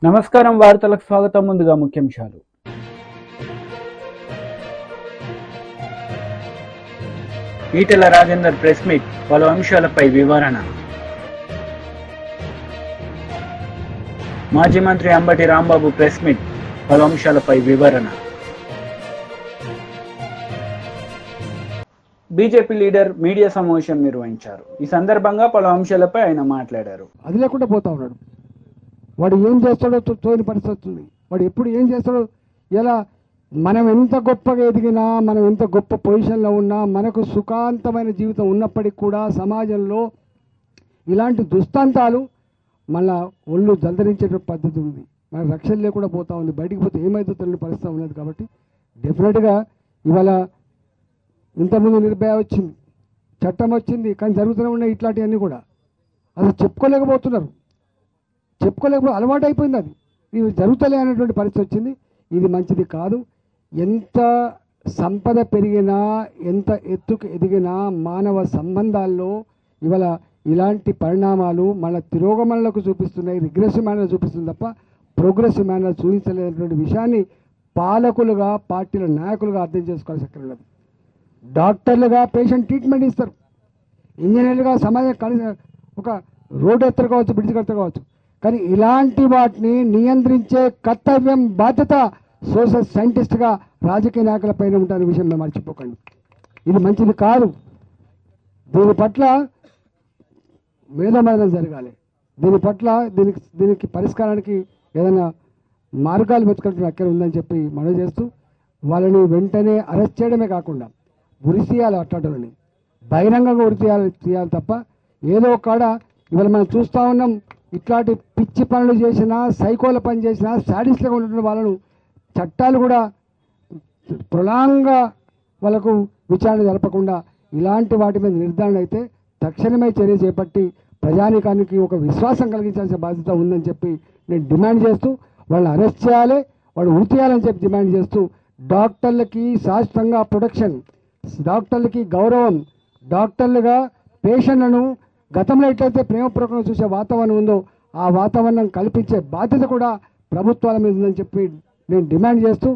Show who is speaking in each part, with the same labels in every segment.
Speaker 1: నమస్కారం, వార్తలకు స్వాగతం. ముందుగా ముఖ్యాంశాలు. ఈటెల రాజేందర్ ప్రెస్ మీట్, పలు అంశాలపై వివరణ. మాజీ మంత్రి అంబటి రాంబాబు ప్రెస్ మీట్, పలు అంశాలపై వివరణ. బీజేపీ లీడర్ మీడియా సమావేశం నిర్వహించారు. ఈ సందర్భంగా పలు అంశాలపై ఆయన మాట్లాడారు.
Speaker 2: అది లేకుండా పోతా ఉన్నాడు. వాడు ఏం చేస్తాడో తోని పరిస్థితి వస్తుంది. వాడు ఎప్పుడు ఏం చేస్తాడో, ఎలా మనం ఎంత గొప్పగా ఎదిగినా, మనం ఎంత గొప్ప పొజిషన్లో ఉన్నా, మనకు సుఖాంతమైన జీవితం ఉన్నప్పటికీ కూడా సమాజంలో ఇలాంటి దుస్తాంతాలు మళ్ళా ఒళ్ళు జల్దరించే పద్ధతి ఉంది. మన రక్షణ లేకుండా పోతా ఉంది. బయటికి పోతే ఏమైతే తెలియని పరిస్థితి ఉన్నది. కాబట్టి డెఫినెట్గా ఇవాళ ఇంతకుముందు నిర్భయ వచ్చింది, చట్టం వచ్చింది, కానీ జరుగుతూనే ఉన్నాయి ఇట్లాంటివన్నీ కూడా. అసలు చెప్పుకోలేకపోతున్నారు. అలవాటు అయిపోయింది. అది ఇవి జరుగుతలే అనేటువంటి పరిస్థితి వచ్చింది. ఇది మంచిది కాదు. ఎంత సంపద పెరిగినా, ఎంత ఎత్తుకు ఎదిగినా మానవ సంబంధాల్లో ఇవాళ ఇలాంటి పరిణామాలు మన తిరోగమనలకు చూపిస్తున్నాయి. రిగ్రెసివ్ మేనర్ చూపిస్తుంది తప్ప ప్రోగ్రెసివ్ మేనర్ చూపించలేనటువంటి విషయాన్ని పాలకులుగా, పార్టీల నాయకులుగా అర్థం చేసుకోవాల్సి అక్కడ ఉన్నది. డాక్టర్లుగా పేషెంట్ ట్రీట్మెంట్ ఇస్తారు. ఇంజనీర్లుగా సమాజం ఒక రోడ్డు ఎత్తరు కావచ్చు, బ్రిడ్జ్ కడతారు కావచ్చు. కానీ ఇలాంటి వాటిని నియంత్రించే కర్తవ్యం, బాధ్యత సోషల్ సైంటిస్ట్గా రాజకీయ నాయకుల పైన ఉంటారనే విషయం మేము మర్చిపోకండి. ఇది మంచిది కాదు. దీని పట్ల మేధోమథనం జరగాలి. దీని పట్ల దీనికి పరిష్కారానికి ఏదైనా మార్గాలు వెతుకడం అక్కడ ఉందని చెప్పి మనవి చేస్తూ, వాళ్ళని వెంటనే అరెస్ట్ చేయడమే కాకుండా ఉరి తీయాలి. అట్లాంటి బహిరంగంగా ఉరి తీయాలి తప్ప ఏదో కాడ ఇవాళ మనం చూస్తూ ఉన్నాం. ఇట్లాంటి పిచ్చి పనులు చేసినా, సైకోల పని చేసినా, సాడిస్ట్గా ఉన్నటువంటి వాళ్ళను చట్టాలు కూడా ప్రొలాంగా వాళ్ళకు విచారణ జరపకుండా ఇలాంటి వాటి మీద నిర్ధారణ అయితే తక్షణమే చర్య చేపట్టి ప్రజానీకానికి ఒక విశ్వాసం కలిగించాల్సిన బాధ్యత ఉందని చెప్పి నేను డిమాండ్ చేస్తూ, వాళ్ళని అరెస్ట్ చేయాలి, వాళ్ళు ఉరి తీయాలని చెప్పి డిమాండ్ చేస్తూ, డాక్టర్లకి శాశ్వతంగా ప్రొటెక్షన్, డాక్టర్లకి గౌరవం, డాక్టర్లుగా పేషెంట్లను గతంలో ఎట్లయితే ప్రేమపూర్వకంగా చూసే వాతావరణం ఉందో ఆ వాతావరణం కల్పించే బాధ్యత కూడా ప్రభుత్వాల మీద ఉందని చెప్పి నేను డిమాండ్ చేస్తూ,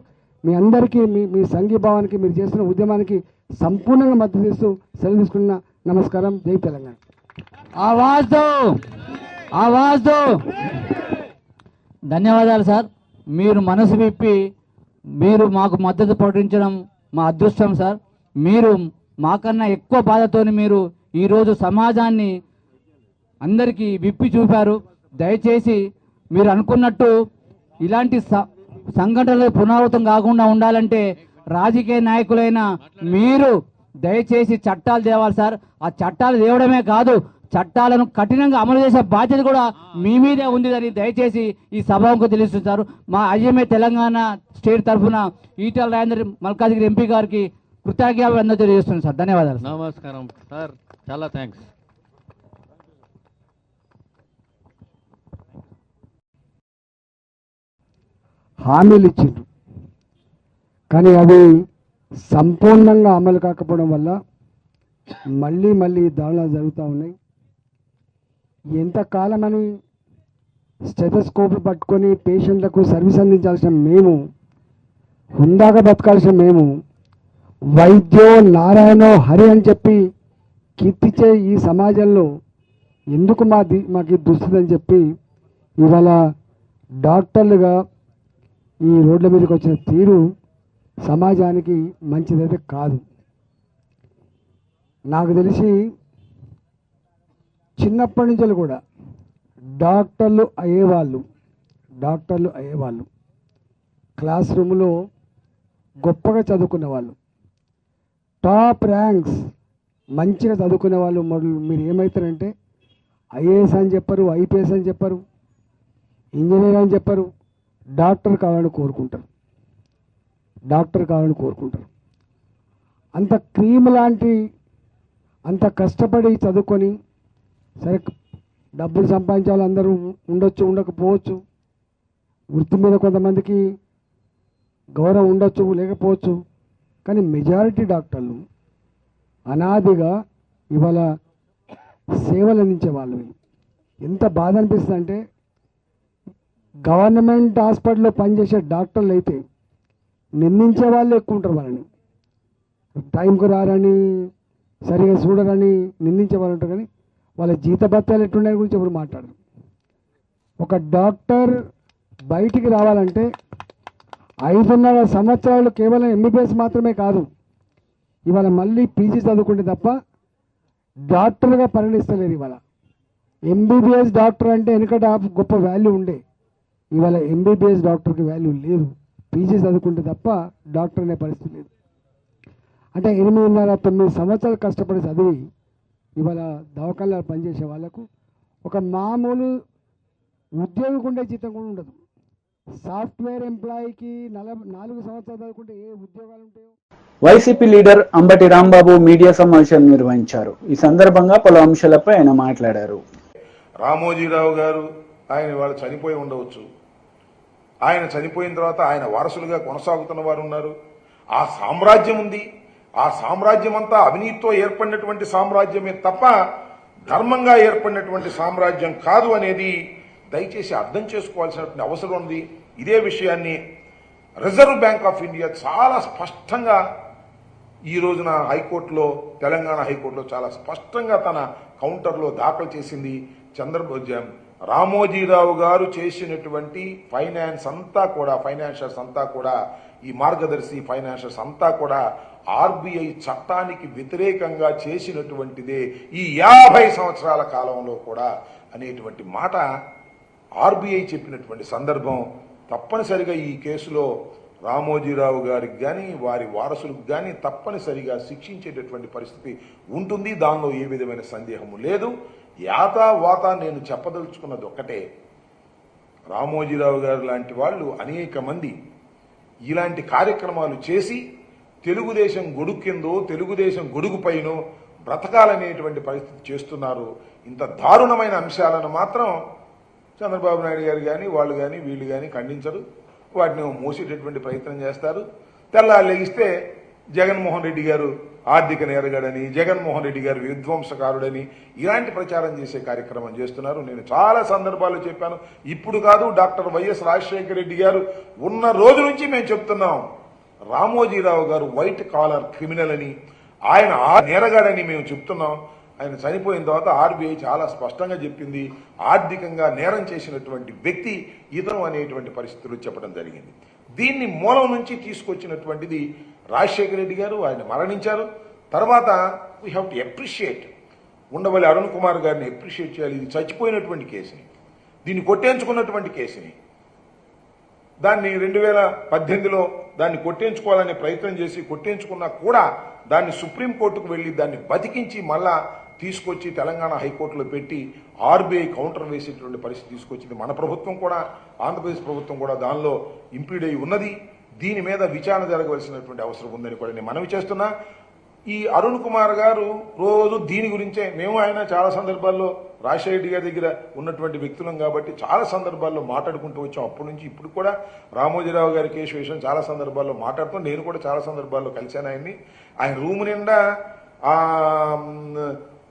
Speaker 2: మీ అందరికీ మీ సంఘీభావానికి, మీరు చేసిన ఉద్యమానికి సంపూర్ణంగా మద్దతు ఇస్తూ సెలవు తీసుకున్న నమస్కారం. జై తెలంగాణ.
Speaker 3: ఆవాజ్ దో. ధన్యవాదాలు సార్. మీరు మనసు విప్పి మీరు మాకు మద్దతు ప్రకటించడం మా అదృష్టం సార్. మీరు మాకన్నా ఎక్కువ బాధతోని మీరు ఈరోజు సమాజాన్ని అందరికీ విప్పి చూపారు. దయచేసి మీరు అనుకున్నట్టు ఇలాంటి సంఘటనలు పునరావృతం కాకుండా ఉండాలంటే రాజకీయ నాయకులైన మీరు దయచేసి చట్టాలు తేవాలి సార్. ఆ చట్టాలు తేవడమే కాదు, చట్టాలను కఠినంగా అమలు చేసే బాధ్యత కూడా మీ మీదే ఉందని దయచేసి ఈ సభకు తెలుస్తున్నారు. మా ఐఎంఏ తెలంగాణ స్టేట్ తరఫున ఈటెల రాజేందర్ మల్కాజ్గిరి ఎంపీ గారికి కృతజ్ఞతలు తెలియజేస్తున్నాను సార్. ధన్యవాదాలు.
Speaker 4: నమస్కారం సార్, చాలా థ్యాంక్స్.
Speaker 2: హామీలు ఇచ్చిండ్రు, కానీ అవి సంపూర్ణంగా అమలు కాకపోవడం వల్ల మళ్ళీ దాడులు జరుగుతూ ఉన్నాయి. ఎంతకాలమని స్టెథోస్కోప్ పట్టుకొని పేషెంట్లకు సర్వీస్ అందించాల్సిన మేము, హుందాగా బతకాల్సిన మేము, వైద్యో నారాయణో హరి అని చెప్పి కీర్తించే ఈ సమాజంలో ఎందుకు మాకు దుస్థితి అని చెప్పి ఇవాళ డాక్టర్లుగా ఈ రోడ్ల మీదకి వచ్చిన తీరు సమాజానికి మంచిదైతే కాదు. నాకు తెలిసి చిన్నప్పటి నుంచి కూడా డాక్టర్లు అయ్యేవాళ్ళు క్లాస్ రూమ్లో గొప్పగా చదువుకునే వాళ్ళు, టాప్ ర్యాంక్స్ మంచిగా చదువుకునే వాళ్ళు మొదలు మీరు ఏమవుతారంటే ఐఏఎస్ అని చెప్పరు, ఐపీఎస్ అని చెప్పరు, ఇంజనీర్ అని చెప్పరు, డాక్టర్ కావాలని కోరుకుంటారు. అంత క్రీమ్ లాంటి, అంత కష్టపడి చదువుకొని, సరే డబ్బులు సంపాదించాలి, అందరూ ఉండొచ్చు, ఉండకపోవచ్చు, వృత్తి మీద కొంతమందికి గౌరవం ఉండొచ్చు, లేకపోవచ్చు, కానీ మెజారిటీ డాక్టర్లు అనాదిగా ఇవాళ సేవలు అందించే వాళ్ళు. ఎంత బాధ అనిపిస్తుంది అంటే గవర్నమెంట్ హాస్పిటల్లో పనిచేసే డాక్టర్లు అయితే నిందించే వాళ్ళు ఎక్కువ ఉంటారు. వాళ్ళని టైంకు రారని, సరిగా చూడరని నిందించే వాళ్ళు ఉంటారు. కానీ వాళ్ళ జీతభత్యాలు ఎట్లుండే గురించి ఎప్పుడు మాట్లాడరు. ఒక డాక్టర్ బయటికి రావాలంటే 5.5 సంవత్సరాలు కేవలం ఎంబీబీఎస్ మాత్రమే కాదు, ఇవాళ మళ్ళీ పీజీ చదువుకుంటే తప్ప డాక్టర్గా పరిగణిస్తలేరు. ఇవాళ ఎంబీబీఎస్ డాక్టర్ అంటే వెనుకట గొప్ప వాల్యూ ఉండే, ఇవాళ ఎంబీబీఎస్ డాక్టర్కి వాల్యూ లేదు. పీజీ చదువుకుంటే తప్ప డాక్టర్ అనే పరిస్థితి లేదు. అంటే 8.5-9 సంవత్సరాలు కష్టపడి చదివి ఇవాళ దవాఖానలో పనిచేసే వాళ్ళకు ఒక మామూలు ఉద్యోగికి ఉండే జీతం కూడా ఉండదు. సాఫ్ట్వేర్ ఎంప్లాయీకి 4 సంవత్సరాలు చదువుకుంటే ఏ ఉద్యోగాలు ఉంటాయో.
Speaker 1: YCP leader Ambati Rambabu media సమావేశం నిర్వహించారు. ఈ సందర్భంగా పలు అంశాలపై ఆయన మాట్లాడారు.
Speaker 5: రామోజీరావు గారు ఆయన వాళ్ళు చనిపోయి ఉండవచ్చు. ఆయన చనిపోయిన తర్వాత ఆయన వారసులుగా కొనసాగుతున్న వారు ఉన్నారు. ఆ సామ్రాజ్యం ఉంది. ఆ సామ్రాజ్యం అంతా అవినీతితో ఏర్పడినటువంటి సామ్రాజ్యమే తప్ప ధర్మంగా ఏర్పడినటువంటి సామ్రాజ్యం కాదు అనేది దయచేసి అర్థం చేసుకోవాల్సినటువంటి అవసరం ఉంది. ఇదే విషయాన్ని రిజర్వ్ బ్యాంక్ ఆఫ్ ఇండియా చాలా స్పష్టంగా ఈ రోజున హైకోర్టులో, తెలంగాణ హైకోర్టులో చాలా స్పష్టంగా తన కౌంటర్లో దాఖలు చేసింది. రామోజీరావు గారు చేసినటువంటి ఫైనాన్షియర్స్ అంతా కూడా ఈ మార్గదర్శి ఫైనాన్షియర్స్ అంతా కూడా ఆర్బీఐ చట్టానికి వ్యతిరేకంగా చేసినటువంటిదే ఈ 50 సంవత్సరాల కాలంలో కూడా అనేటువంటి మాట ఆర్బీఐ చెప్పినటువంటి సందర్భం. తప్పనిసరిగా ఈ కేసులో రామోజీరావు గారికి కానీ వారి వారసులకు కానీ తప్పనిసరిగా శిక్షించేటటువంటి పరిస్థితి ఉంటుంది. దానిలో ఏ విధమైన సందేహము లేదు. యాతావాత నేను చెప్పదలుచుకున్నది ఒక్కటే, రామోజీరావు గారు లాంటి వాళ్ళు అనేక మంది ఇలాంటి కార్యక్రమాలు చేసి తెలుగుదేశం గొడుగు కిందో తెలుగుదేశం గొడుగు పైనో బ్రతకాలనేటువంటి పరిస్థితి చేస్తున్నారు. ఇంత దారుణమైన అంశాలను మాత్రం చంద్రబాబు నాయుడు గారు కానీ వాళ్ళు కానీ వీళ్ళు కానీ ఖండించరు. వాటిని మోసేటటువంటి ప్రయత్నం చేస్తారు. తెల్లారు లెగిస్తే జగన్మోహన్ రెడ్డి గారు ఆర్థిక నేరగాడని, జగన్మోహన్ రెడ్డి గారు విధ్వంసకారుడని ఇలాంటి ప్రచారం చేసే కార్యక్రమం చేస్తున్నారు. నేను చాలా సందర్భాల్లో చెప్పాను. ఇప్పుడు కాదు, డాక్టర్ వైఎస్ రాజశేఖర రెడ్డి గారు ఉన్న రోజు నుంచి మేము చెప్తున్నాం, రామోజీరావు గారు వైట్ కాలర్ క్రిమినల్ అని, ఆయన నేరగాడని మేము చెప్తున్నాం. ఆయన చనిపోయిన తర్వాత ఆర్బీఐ చాలా స్పష్టంగా చెప్పింది, ఆర్థికంగా నేరం చేసినటువంటి వ్యక్తి ఇతను అనేటువంటి పరిస్థితులు చెప్పడం జరిగింది. దీన్ని మూలం నుంచి తీసుకొచ్చినటువంటిది రాజశేఖర రెడ్డి గారు. ఆయన మరణించారు. తర్వాత we have to appreciate, Undavalli Arun Kumar గారిని అప్రిషియేట్ చేయాలి. ఇది చచ్చిపోయినటువంటి కేసుని, దీన్ని కొట్టేయించుకున్నటువంటి కేసుని, దాన్ని 2018లో దాన్ని కొట్టేయించుకోవాలనే ప్రయత్నం చేసి కొట్టేయించుకున్నా కూడా దాన్ని సుప్రీంకోర్టుకు వెళ్లి దాన్ని బతికించి మళ్ళా తీసుకొచ్చి తెలంగాణ హైకోర్టులో పెట్టి ఆర్బీఐ కౌంటర్ వేసేటువంటి పరిస్థితి తీసుకొచ్చింది మన ప్రభుత్వం కూడా. ఆంధ్రప్రదేశ్ ప్రభుత్వం కూడా దానిలో ఇంప్లీడ్ అయి ఉన్నది. దీని మీద విచారణ జరగవలసినటువంటి అవసరం ఉందని కూడా నేను మనవి చేస్తున్నా. ఈ అరుణ్ కుమార్ గారు రోజు దీని గురించే, మేము ఆయన చాలా సందర్భాల్లో రాజశేఖర రెడ్డి గారి దగ్గర ఉన్నటువంటి వ్యక్తులం కాబట్టి చాలా సందర్భాల్లో మాట్లాడుకుంటూ వచ్చాం. అప్పటి నుంచి ఇప్పుడు కూడా రామోజీరావు గారి కేసు విషయం చాలా సందర్భాల్లో మాట్లాడుతూ, నేను కూడా చాలా సందర్భాల్లో కలిశాను ఆయన్ని. ఆయన రూమ్ నిండా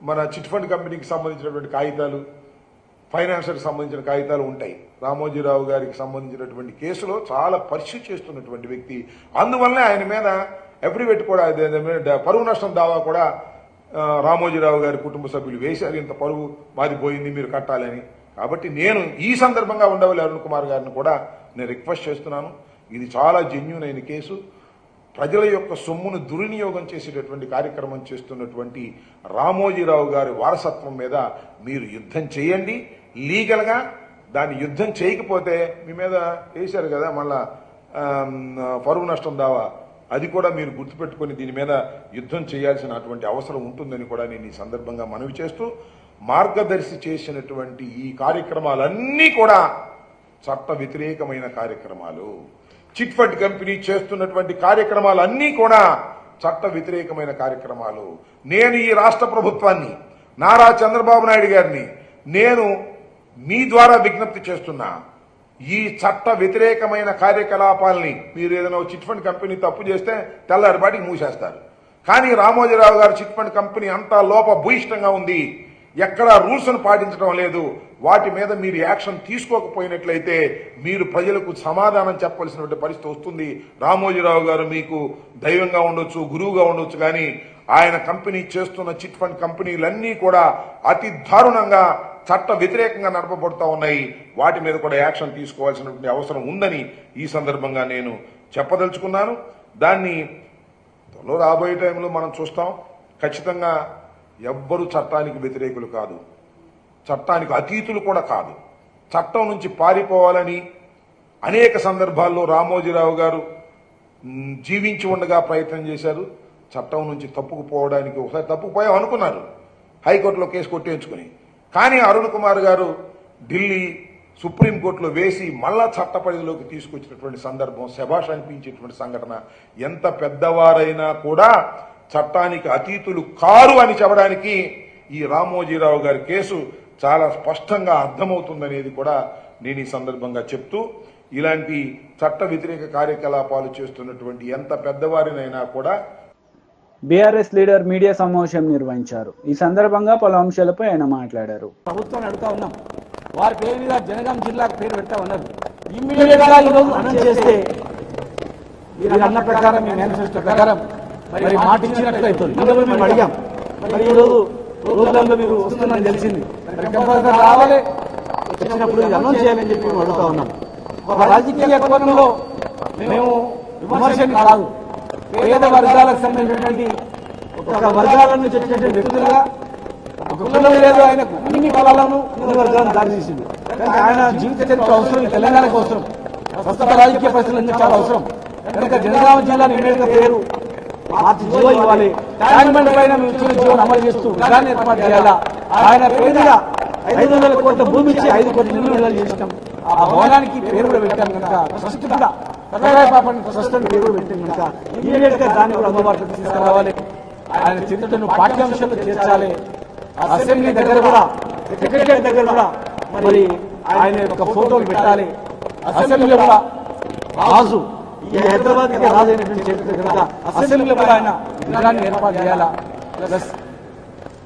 Speaker 5: మన చిట్ ఫండ్ కంపెనీకి సంబంధించినటువంటి కాగితాలు, ఫైనాన్షియల్కి సంబంధించిన కాగితాలు ఉంటాయి. రామోజీరావు గారికి సంబంధించినటువంటి కేసులో చాలా పరిశీలి చేస్తున్నటువంటి వ్యక్తి. అందువల్లనే ఆయన మీద అఫిడవిట్ కూడా, పరువు నష్టం దావా కూడా రామోజీరావు గారి కుటుంబ సభ్యులు వేశారు. ఇంత పరువు మాది పోయింది, మీరు కట్టాలని. కాబట్టి నేను ఈ సందర్భంగా ఉండవల్లి అరుణ్ కుమార్ గారిని కూడా నేను రిక్వెస్ట్ చేస్తున్నాను. ఇది చాలా జెన్యూన్ అయిన కేసు. ప్రజల యొక్క సొమ్మును దుర్వినియోగం చేసేటటువంటి కార్యక్రమం చేస్తున్నటువంటి రామోజీరావు గారి వారసత్వం మీద మీరు యుద్ధం చేయండి లీగల్గా. దాన్ని యుద్ధం చేయకపోతే మీ మీద వేశారు కదా మళ్ళా పరువు నష్టం దావా, అది కూడా మీరు గుర్తుపెట్టుకుని దీని మీద యుద్ధం చేయాల్సినటువంటి అవసరం ఉంటుందని కూడా నేను ఈ సందర్భంగా మనవి చేస్తూ, మార్గదర్శి చేసినటువంటి ఈ కార్యక్రమాలన్నీ కూడా చట్ట వ్యతిరేకమైన కార్యక్రమాలు. చిట్ ఫండ్ కంపెనీ చేస్తున్నటువంటి కార్యక్రమాలన్నీ కూడా చట్ట వ్యతిరేకమైన కార్యక్రమాలు. నేను ఈ రాష్ట్ర ప్రభుత్వాన్ని, నారా చంద్రబాబు నాయుడు గారిని నేను మీ ద్వారా విజ్ఞప్తి చేస్తున్నా, ఈ చట్ట వ్యతిరేకమైన కార్యకలాపాలని మీరు ఏదైనా చిట్ ఫండ్ కంపెనీ తప్పు చేస్తే తెల్లారిపాటికి మూసేస్తారు. కానీ రామోజీరావు గారు చిట్ ఫండ్ కంపెనీ అంతా లోపభూయిష్టంగా ఉంది. ఎక్కడా రూల్స్ను పాటించడం లేదు. వాటి మీద మీరు యాక్షన్ తీసుకోకపోయినట్లయితే మీరు ప్రజలకు సమాధానం చెప్పవలసినటువంటి పరిస్థితి వస్తుంది. రామోజీరావు గారు మీకు దైవంగా ఉండొచ్చు, గురువుగా ఉండొచ్చు, కానీ ఆయన కంపెనీ చేస్తున్న చిట్ ఫండ్ కంపెనీలన్నీ కూడా అతి దారుణంగా చట్ట వ్యతిరేకంగా నడపబడుతూ ఉన్నాయి. వాటి మీద కూడా యాక్షన్ తీసుకోవాల్సినటువంటి అవసరం ఉందని ఈ సందర్భంగా నేను చెప్పదలుచుకున్నాను. దాన్ని రాబోయే టైంలో మనం చూస్తాం. ఖచ్చితంగా ఎవ్వరూ చట్టానికి వ్యతిరేకులు కాదు, చట్టానికి అతీతులు కూడా కాదు. చట్టం నుంచి పారిపోవాలని అనేక సందర్భాల్లో రామోజీరావు గారు జీవించి ఉండగా ప్రయత్నం చేశారు. చట్టం నుంచి తప్పుకుపోవడానికి ఒకసారి తప్పుకుపోయాం అనుకున్నారు, హైకోర్టులో కేసు కొట్టేయించుకుని. కానీ అరుణ్ కుమార్ గారు ఢిల్లీ సుప్రీంకోర్టులో వేసి మళ్ళా చట్ట పరిధిలోకి తీసుకొచ్చినటువంటి సందర్భం శభాష్ అనిపించేటువంటి సంఘటన. ఎంత పెద్దవారైనా కూడా చట్టానికి అతీతులు కారు అని చెప్పడానికి ఈ రామోజీరావు గారి కేసు చాలా స్పష్టంగా అర్థమవుతుందనేది కూడా నేను ఈ సందర్భంగా చెప్తూ, ఇలాంటి చట్ట వ్యతిరేక కార్యకలాపాలు చేస్తున్నటువంటి ఎంత పెద్దవారినైనా కూడా
Speaker 1: బీఆర్ఎస్ లీడర్ మీడియా సమావేశం నిర్వహించారు. ఈ సందర్భంగా పలు అంశాలపై ఆయన మాట్లాడారు.
Speaker 6: ప్రభుత్వాన్ని అడుగుతా ఉన్నాం, వారి పేరు మీద జనగాం జిల్లాకు పేరు పెడతా ఉన్నారు. ఇమ్మీడియట్ గా ఈరోజు అనౌన్స్ చేస్తే మీరు అన్న ప్రకారం, మీ మేనిఫెస్టో ప్రకారం మరి మాట ఇచ్చినట్లయితే ఇందులో మేము అడిగాం. మరి ఈరోజు రోజులలో మీరు వస్తుందని తెలిసింది, మరి కంపల్సరీ రావాలి, వచ్చినప్పుడు ఇది అనౌన్స్ చేయాలని చెప్పి మేము అడుగుతా ఉన్నాం. ఒక రాజకీయ కోణంలో మేము విమర్శని కాదు, పేద వర్గాలకు సంబంధించినటువంటి ఒక వర్గాల నుంచి వచ్చినటువంటి వ్యక్తులుగా ఒక కులం లేదు, ఆయనకు అన్ని కులాలను అన్ని వర్గాలను దారితీసింది. కనుక ఆయన జీవిత చరిత్ర అవసరం, తెలంగాణకు అవసరం, ప్రస్తుత రాజకీయ పరిస్థితులు చాలా అవసరం. కనుక జనగామ జిల్లాను ఇమ్మీడియట్ గా పేరు మార్చి జీవో ఇవ్వాలి. ట్యాంక్మెంట్ పైన మేము ఇచ్చిన జీవోను అమలు చేస్తూ విధానం ఏర్పాటు చేయాలా. ఆయన పేరు మీద 500 కోట్ల భూమి ఇచ్చి 5 కోట్ల ఇల్లు విడుదల చేసినాం. ఆ భవనానికి పేరు కూడా పెట్టాం కనుక ట్రస్ట్ కూడా పాపని ట్రస్ట్ అని పేరు కూడా పెట్టాం కనుక ఇమీడియట్ గా దాన్ని కూడా అందుబాటులోకి తీసుకురావాలి. ఆయన చరిత్రను పాఠ్యాంశాలు చేర్చాలి. అసెంబ్లీ దగ్గర కూడా, సెక్రటరీ దగ్గర కూడా మరి ఆయన యొక్క ఫోటోలు పెట్టాలి. అసెంబ్లీలో కూడా రాజు, ఈ హైదరాబాద్ కి రాజు అయినటువంటి చరిత్ర కనుక అసెంబ్లీలో కూడా ఆయన విధానాన్ని ఏర్పాటు చేయాలా. ప్లస్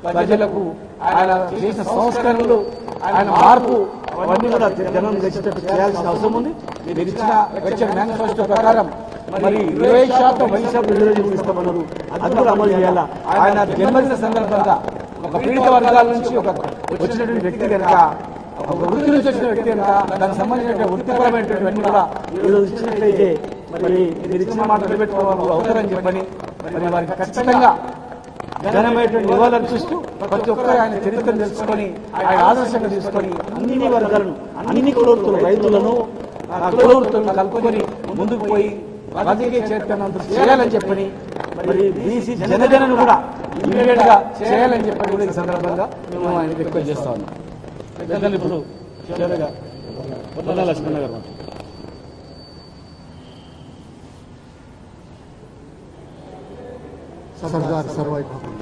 Speaker 6: ప్రజలకు ఆయన చేసిన సంస్కరణలు, ఆయన మార్పు అవన్నీ కూడా జనం తెచ్చేటట్టు చేయాల్సిన అవసరం ఉంది. మీరు ఇచ్చిన మేనిఫెస్టో ప్రకారం మరి 20% వైశాఖ రిజర్వేషన్ ఇస్తామన్నారు, అది కూడా అమలు చేయాలా. ఆయన జన్మదిన సందర్భంగా ఒక పీడిత వర్గాల నుంచి ఒక వచ్చినటువంటి వ్యక్తి కనుక, ఒక వృత్తి నుంచి వచ్చిన వ్యక్తి కనుక దానికి సంబంధించిన వృత్తిపరమైనటువంటి కూడా ఈరోజు ఇచ్చినట్లయితే మరి మీరు ఇచ్చిన మాట నిలబెట్టుకోవాలి అవుతారని చెప్పని మరి వారికి ఖచ్చితంగా ఘనమైనటువంటి నివాళులు అర్పిస్తూ ప్రతి ఒక్కరు ఆయన చరిత్రను తెలుసుకొని ఆయన ఆదర్శంగా తీసుకొని అన్ని వర్గాలను, అన్ని కులవృత్తులు, రైతులను, కులవృత్తులను కలుపుకొని ముందుకు పోయి రాజకీయ చరిత్రను చేయాలని చెప్పని మరి బీసీ జనగణను కూడా ఇమీడియట్ గా చేయాలని చెప్పని కూడా ఈ సందర్భంగా మేము ఆయన రిక్వెస్ట్ చేస్తా ఉన్నాం. ఇప్పుడు చివరిగా పొన్నాల లక్ష్మణ గారు
Speaker 2: సర్దార్ సర్వాయి పాపం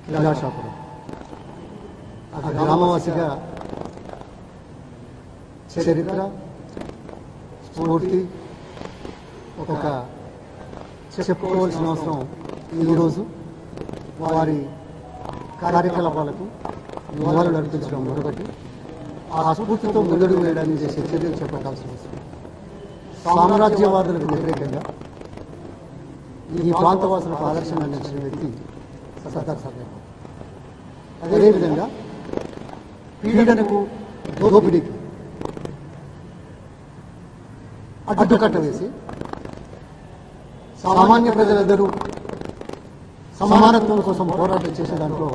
Speaker 2: కిలాషాపురం ఆ గ్రామవాసిగా చరిత్ర, స్ఫూర్తి ఒక చెప్పుకోవాల్సిన అవసరం ఈరోజు వారి కార్యకలాపాలకు నివాళులు అర్పించడం మరొకటి. ఆ స్ఫూర్తితో ముందడుగు వేయడానికి చేసే చర్యలు చేపట్టాల్సిన అవసరం. సామ్రాజ్యవాదులకు వ్యతిరేకంగా ఈ ప్రాంతవాసులకు ఆదర్శంగా నిలిచిన వ్యక్తి సర్దార్ సర్వాయి. అదేవిధంగా పీడనకు, దోపిడీకి అడ్డుకట్ట వేసి సామాన్య ప్రజలందరూ సమానత్వం కోసం పోరాటం చేసే దాంట్లో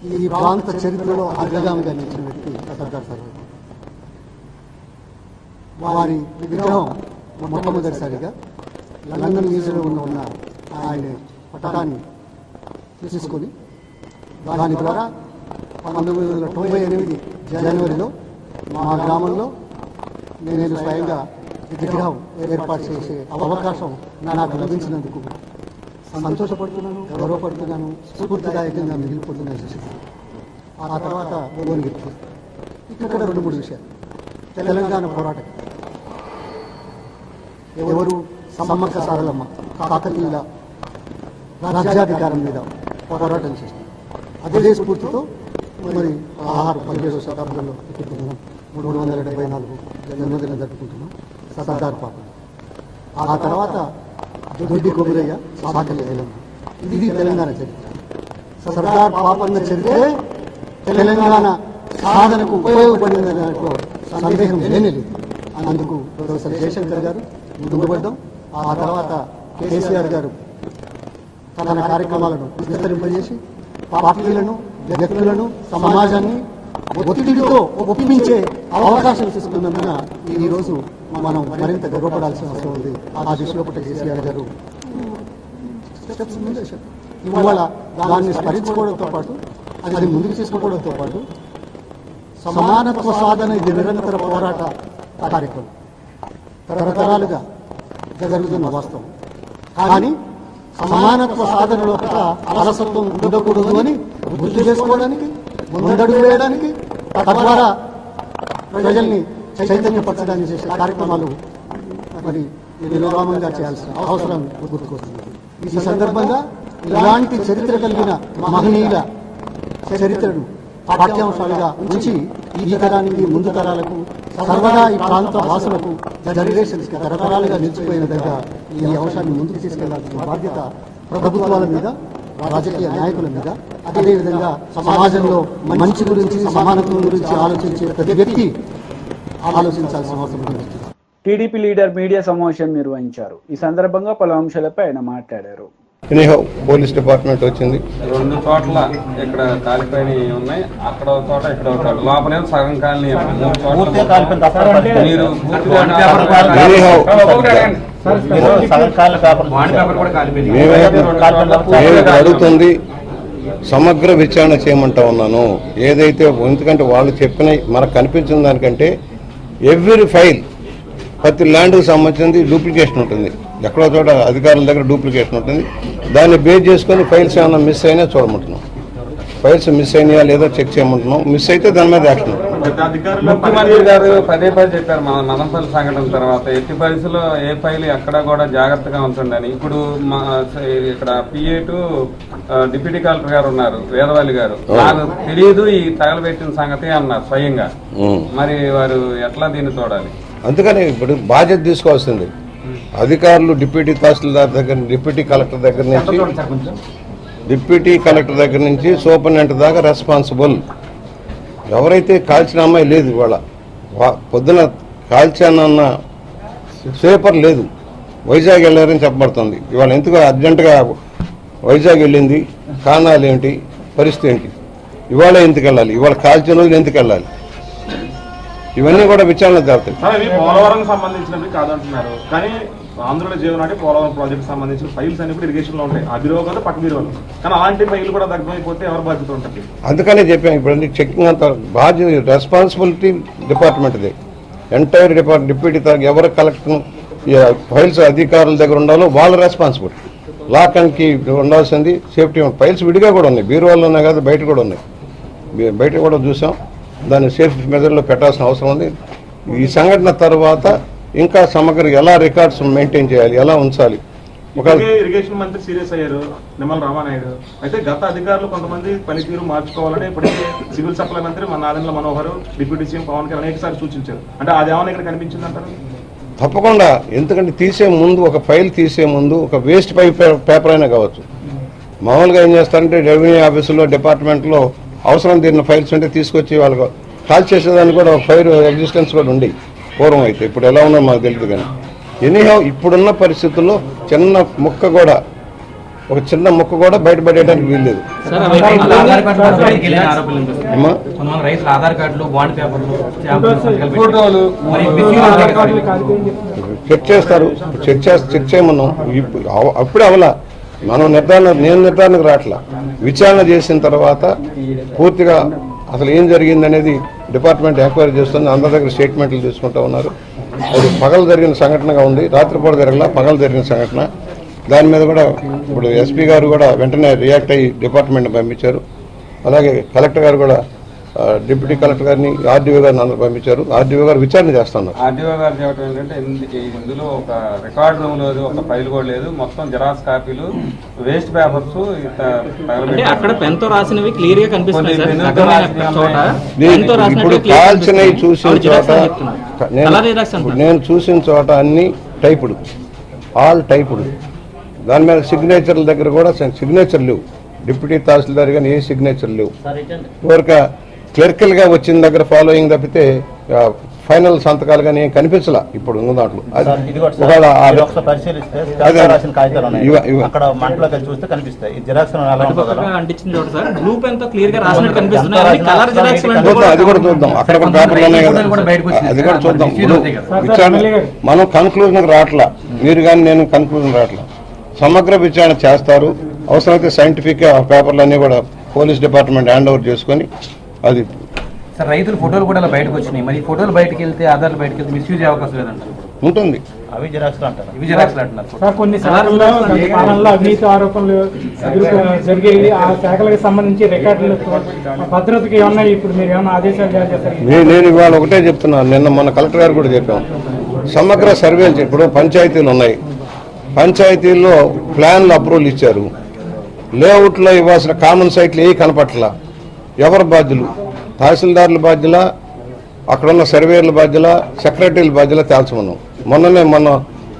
Speaker 2: ఈ ప్రాంత చరిత్రలో అగ్రగామిగా నిలిచిన వ్యక్తి సర్దార్ సర్వాయి. వారి విగ్రహం మొట్టమొదటిసారిగా లండన్ మ్యూజియంలో ఉన్న ఆయన పటాన్ని తీసుకొని దాని ద్వారా 1998 జనవరిలో మా గ్రామంలో నేను స్వయంగా విగ్రహం ఏర్పాటు చేసే అవకాశం నాకు లభించినందుకు సంతోషపడుతున్నాను, గౌరవపడుతున్నాను, స్ఫూర్తిదాయకంగా మిగిలిపోతున్నాను. ఆ తర్వాత భువనగిరి. ఇక్కడ 2-3 విషయాలు. తెలంగాణ పోరాటం ఎవరు సమ్మక్క సారలమ్మ, కాకతీయుల
Speaker 7: రాజ్యాధికారం మీద పోరాటం చేస్తారు. అదే స్ఫూర్తితో మరి 17వ శతాబ్దంలో 374 జన్మదినం జరుపుకుంటున్నాం సర్దార్ పాపన్న. ఆ తర్వాత దొడ్డి కొమురయ్య, సాకలి ఐలమ్మ. ఇది తెలంగాణ చరిత్ర. సర్దార్ పాపన్న చరిత్రే తెలంగాణ సాధనకు ఉపయోగపడిన దాంట్లో సందేహం లేనేలేదు. అందుకు ప్రొఫెసర్ జయశంకర్ గారు ముందుపడ్డాం. ఆ తర్వాత కేసీఆర్ గారు తన కార్యక్రమాలను విస్తరింపజేసి పార్టీలను, వ్యక్తులను, సమాజాన్ని ఒత్తిడితో ఒప్పించే అవకాశం తీసుకున్నందున ఈరోజు మనం మరింత గర్వపడాల్సిన అవసరం ఉంది. ఆ దిశలో పట్ల కేసీఆర్ గారు స్టెప్స్ ముందేశారు. ఇవాళ దాన్ని స్మరించుకోవడంతో పాటు, అది ముందుకు తీసుకుపోవడంతో పాటు సమానత్వ సాధన ఇది నిరంతర పోరాట కార్యక్రమం తరతరాలుగా జరుగుతున్న వాస్తవం. కానీ సమానత్వ సాధనలో అలసత్వం ఉండకూడదు అని గుర్తు చేసుకోవడానికి, ముందడుగు వేయడానికి, తద్వారా ప్రజల్ని చైతన్యపరచడానికి చేసే కార్యక్రమాలు మరి నిర్విరామంగా చేయాల్సిన అవసరం గుర్తుకొస్తుంది. ఈ సందర్భంగా ఇలాంటి చరిత్ర కలిగిన మహనీయుల చరిత్రను పాఠ్యాంశాలుగా ఉంచి ఈ తరానికి, ముందు తరాలకు, సర్వదా ఈ ప్రాంత వాసులకు, జనరేషన్స్ కి తరతరాలుగా నిలిచిపోయిన దగ్గర ఈ అంశాన్ని ముందుకు తీసుకెళ్లాల్సిన బాధ్యత ప్రభుత్వాల మీద, రాజకీయ నాయకుల మీద, అదేవిధంగా సమాజంలో మంచి గురించి, సమానత్వం గురించి ఆలోచించే ప్రతి వ్యక్తి ఆలోచించాల్సిన అవసరం ఉంది.
Speaker 1: టీడీపీ లీడర్ మీడియా సమావేశం నిర్వహించారు. ఈ సందర్భంగా పలు అంశాలపై ఆయన మాట్లాడారు.
Speaker 8: పోలీస్ డిపార్ట్మెంట్ వచ్చింది.
Speaker 9: 2 చోట్ల ఇక్కడ కాలిపోయి ఉన్నాయి. అక్కడ ఒక చోట, ఇక్కడ ఒక చోట, లోపల సగం కాలనీ. 3 చోట్ల మీరు
Speaker 8: అడుగుతుంది సమగ్ర విచారణ చేయమంటా ఉన్నాను. ఏదైతే, ఎందుకంటే వాళ్ళు చెప్పిన మనకు కనిపించిన దానికంటే ఎవ్రీ ఫైల్ ప్రతి ల్యాండ్కి సంబంధించింది డూప్లికేషన్ ఉంటుంది. ఎక్కడో చోట అధికారుల దగ్గర డూప్లికేషన్ ఉంటుంది. దాన్ని బేస్ చేసుకొని ఫైల్స్ ఏమైనా మిస్ అయినా చూడమంటున్నాం. ఫైల్స్ మిస్ అయినాయా లేదో చెక్ చేయమంటున్నాం. మిస్ అయితే దాని మీద యాక్షన్.
Speaker 9: ముఖ్యమంత్రి గారు పదే చెప్పారు మదనపల్లి సంఘటన తర్వాత, ఎట్టి పరిస్థితుల్లో ఏ ఫైల్ ఎక్కడ కూడా జాగ్రత్తగా ఉంటుందని. ఇప్పుడు ఇక్కడ PA టు డిప్యూటీ కలెక్టర్ గారు ఉన్నారు, వేదవల్లి గారు. నాకు తెలియదు ఈ తగలబెట్టిన సంగతి అన్నారు స్వయంగా. మరి వారు ఎట్లా దీన్ని చూడాలి?
Speaker 8: అందుకని ఇప్పుడు బాధ్యత తీసుకోవాల్సింది అధికారులు. డిప్యూటీ తహసీల్దార్ దగ్గర, డిప్యూటీ కలెక్టర్ దగ్గర నుంచి సూపరింటెండెంట్ దాకా రెస్పాన్సిబుల్. ఎవరైతే కాల్చిన అమ్మాయి లేదు, ఇవాళ పొద్దున కాల్చానన్న పేపర్ లేదు, వైజాగ్ వెళ్ళారని చెప్పబడుతుంది. ఇవాళ ఎందుకు అర్జెంటుగా వైజాగ్ వెళ్ళింది, కారణాలు ఏంటి, పరిస్థితి ఏంటి, ఇవాళ ఎందుకు వెళ్ళాలి, ఇవాళ కాల్చిన రోజులు ఎందుకు వెళ్ళాలి, ఇవన్నీ కూడా విచారణ జరుగుతాయి.
Speaker 10: పోలవరం సంబంధించినవి కాదంటున్నారు, కానీ ఆంధ్రుల జీవనాడి పోలవరం ప్రాజెక్ట్ సంబంధించిన ఫైల్స్ అన్ని కూడా ఇరిగేషన్ లో ఉంటాయి. ఆ బిరోగాలు పక్క బిరోలు, కానీ అలాంటి ఫైల్ కూడా దగ్గరైపోతే ఎవరు బాధ్యత ఉంటుంది? అందుకనే
Speaker 8: చెప్పాను, ఇప్పుడు చెకింగ్ అంత బాధ్యత రెస్పాన్సిబిలిటీ డిపార్ట్మెంట్ది. ఎంటైర్ డిప్యూటీ ఎవరు కలెక్టర్ ఫైల్స్ అధికారుల దగ్గర ఉండాలో వాళ్ళ రెస్పాన్సిబిలిటీ. లాక్ అండ్కి ఉండాల్సింది సేఫ్టీ. ఫైల్స్ విడిగా కూడా ఉన్నాయి, బీరువాళ్ళు ఉన్నాయి కదా, బయట కూడా ఉన్నాయి, బయట కూడా చూసాం. దాన్ని సేఫ్ మెజర్లో పెట్టాల్సిన అవసరం ఉంది. ఈ సంఘటన తర్వాత ఇంకా సమగ్ర ఎలా రికార్డ్స్ మెయింటైన్ చేయాలి, ఎలా ఉంచాలి.
Speaker 10: ఇరిగేషన్ మంత్రి సీరియస్ అయ్యారు, నిమ్మల రామానాయుడు. అయితే గత అధికారులు కొంతమంది పనితీరు మార్చుకోవాలని ఇప్పటికే సివిల్ సప్లై మంత్రి నాదెండ్ల మనోహర్, డిప్యూటీ సీఎం పవన్ కళ్యాణ్ అనేకసార్లు సూచించారు. అంటే అది ఏమైనా ఇక్కడ కనిపించింది అంటారు?
Speaker 8: తప్పకుండా. ఎందుకంటే తీసే ముందు, ఒక ఫైల్ తీసే ముందు ఒక వేస్ట్ పేపర్ అయినా కావచ్చు. మామూలుగా ఏం చేస్తారంటే రెవెన్యూ ఆఫీసులో, డిపార్ట్మెంట్లో అవసరం తీరిన ఫైల్స్ ఉంటే తీసుకొచ్చి వాళ్ళకు కాల్ చేసేదానికి కూడా ఫైర్ ఎగ్జిస్టెన్స్ కూడా ఉండి పూర్వం అయితే. ఇప్పుడు ఎలా ఉందో మాకు తెలియదు. కానీ ఎనీహౌ ఇప్పుడున్న పరిస్థితుల్లో చిన్న ముక్క కూడా బయటపడేయడానికి వీల్లేదు. చెక్ చేస్తారు, చెక్ చేయమన్నాం. అప్పుడే అవలా నేను నిర్ధారణకు రావట్లా. విచారణ చేసిన తర్వాత పూర్తిగా అసలు ఏం జరిగింది అనేది డిపార్ట్మెంట్ ఎంక్వైరీ చేస్తుంది. అందరి దగ్గర స్టేట్మెంట్లు తీసుకుంటూ ఉన్నారు. అది పగలు జరిగిన సంఘటనగా ఉంది, రాత్రిపూట జరగల, పగలు జరిగిన సంఘటన. దాని మీద కూడా ఇప్పుడు SP గారు కూడా వెంటనే రియాక్ట్ అయ్యి డిపార్ట్మెంట్ పంపించారు. అలాగే కలెక్టర్ గారు కూడా డిప్యూటీ కలెక్టర్ గారిని ఆర్డీఓ గారిని అందరూ పంపించారు. ఆర్డీఓ గారు విచారణ చేస్తున్నారు.
Speaker 9: ఆర్డీఓ గారు చెప్పడం ఏంటంటే ఇందులో ఒక రికార్డ్ రూమ్ లేదు, ఒక ఫైల్ కూడా లేదు, మొత్తం జిరాక్స్ కాపీలు, వేస్ట్ పేపర్స్
Speaker 11: అక్కడ పెన్ తో రాసినవి క్లియర్ గా కనిపిస్తున్నాయి.
Speaker 8: ఇప్పుడు కాల్చినవి చూసిన చోట నేను చూసిన చోట అన్ని టైపుడు, ఆల్ టైపుడు. దాని మీద సిగ్నేచర్ల దగ్గర కూడా సిగ్నేచర్ లేవు. డిప్యూటీ తహసీల్దార్ కానీ ఏ సిగ్నేచర్ లేవు. ఊరిక క్లర్కల్ గా వచ్చిన దగ్గర ఫాలోయింగ్ తప్పితే ఫైనల్ సంతకాలు కానీ ఏం కనిపించలా ఇప్పుడు ఉన్న దాంట్లో. అది కూడా చూద్దాం, అక్కడ కూడా పేపర్లు ఉన్నాయి కదా, అది కూడా చూద్దాం. విచారణ మనం కన్క్లూజన్ రావట్లా, మీరు కానీ నేను కన్క్లూజన్ రావట్లా. సమగ్ర విచారణ చేస్తారు. అవసరమైతే సైంటిఫిక్ పేపర్లన్నీ కూడా పోలీస్ డిపార్ట్మెంట్ హ్యాండ్ ఓవర్ చేసుకొని అది.
Speaker 11: సార్ రైతుల ఫోటోలు కూడా బయటకు వచ్చినాయి, మరి ఫోటోలు బయటకు వెళ్తే ఆధార్లు బయటకు వెళ్తే మిస్యూజ్ అయ్యే అవకాశం లేదంటారు.
Speaker 8: ఉంటుంది.
Speaker 11: అవి జిరాక్స్లు అంటారు, ఇవి జిరాక్స్లు అంటున్నారు.
Speaker 12: కొన్ని పాలనలో అవినీతి ఆరోపణలు జరిగేవి, ఆ శాఖలకు సంబంధించి రికార్డులు భద్రతకి ఏమన్నా ఇప్పుడు మీరు ఏమన్నా ఆదేశాలు జారీ చేస్తారు?
Speaker 8: నేను ఇవాళ ఒకటే చెప్తున్నాను, నిన్న మన కలెక్టర్ గారు కూడా చెప్పాం. సమగ్ర సర్వేలు ఇప్పుడు పంచాయతీలు ఉన్నాయి, పంచాయతీల్లో ప్లాన్లు అప్రూవల్ ఇచ్చారు, లేఅవుట్లో ఇవ్వాల్సిన కామన్ సైట్లు ఏ కనపట్ల. ఎవరు బాధ్యులు? తహసీల్దారుల బాధ్యుల, అక్కడున్న సర్వేర్ల బాధ్యుల, సెక్రటరీల బాధ్యుల తేల్చమన్నాం. మొన్న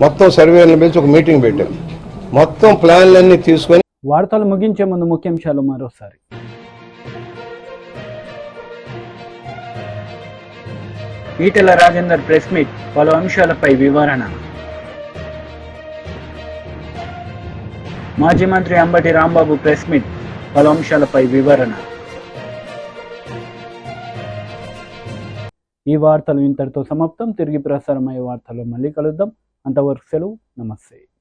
Speaker 8: మొత్తం సర్వేర్లను పిలిచి ఒక మీటింగ్ పెట్టాం. మొత్తం ప్లాన్లన్నీ తీసుకొని.
Speaker 1: వార్తలు ముగించే ముందు ముఖ్యాంశాలు మరోసారి. ఈటెల రాజేందర్ ప్రెస్ మీట్, పలు అంశాలపై వివరణ. మాజీ మంత్రి అంబటి రాంబాబు ప్రెస్ మీట్, పలు అంశాలపై వివరణ. ఈ వార్తలు ఇంతటితో సమాప్తం. తిరిగి ప్రసారమయ్యే వార్తల్లో మళ్ళీ కలుద్దాం. అంతవరకు సెలవు. నమస్తే.